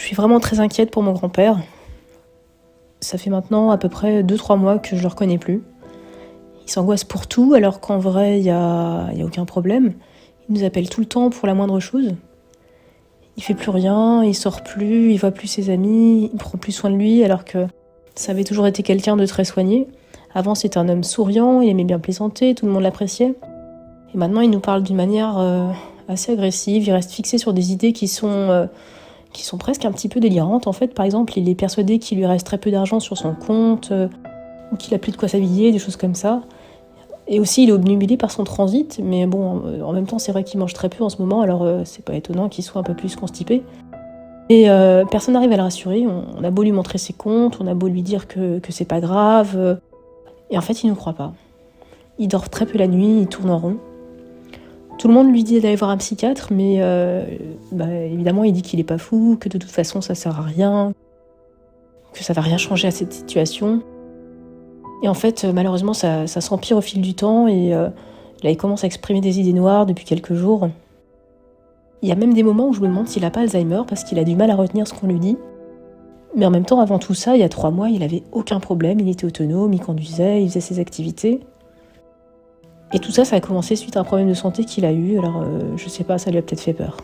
suis vraiment très inquiète pour mon grand-père. Ça fait maintenant à peu près 2-3 mois que je le reconnais plus. Il s'angoisse pour tout, alors qu'en vrai, il y a aucun problème. Il nous appelle tout le temps pour la moindre chose. Il fait plus rien, il sort plus, il voit plus ses amis, il prend plus soin de lui, alors que ça avait toujours été quelqu'un de très soigné. Avant, c'était un homme souriant, il aimait bien plaisanter, tout le monde l'appréciait. Et maintenant, il nous parle d'une manière assez agressive, il reste fixé sur des idées qui sont presque un petit peu délirantes. En fait, par exemple, il est persuadé qu'il lui reste très peu d'argent sur son compte, ou qu'il a plus de quoi s'habiller, des choses comme ça. Et aussi, il est obnubilé par son transit, mais bon, en même temps, c'est vrai qu'il mange très peu en ce moment, alors c'est pas étonnant qu'il soit un peu plus constipé. Et personne n'arrive à le rassurer, on a beau lui montrer ses comptes, on a beau lui dire que c'est pas grave, et en fait, il nous croit pas. Il dort très peu la nuit, il tourne en rond. Tout le monde lui dit d'aller voir un psychiatre, mais évidemment, il dit qu'il est pas fou, que de toute façon, ça sert à rien, que ça va rien changer à cette situation. Et en fait, malheureusement, ça s'empire au fil du temps et là, il commence à exprimer des idées noires depuis quelques jours. Il y a même des moments où je me demande s'il n'a pas Alzheimer parce qu'il a du mal à retenir ce qu'on lui dit. Mais en même temps, avant tout ça, il y a 3 mois, il avait aucun problème, il était autonome, il conduisait, il faisait ses activités. Et tout ça, ça a commencé suite à un problème de santé qu'il a eu, alors je sais pas, ça lui a peut-être fait peur.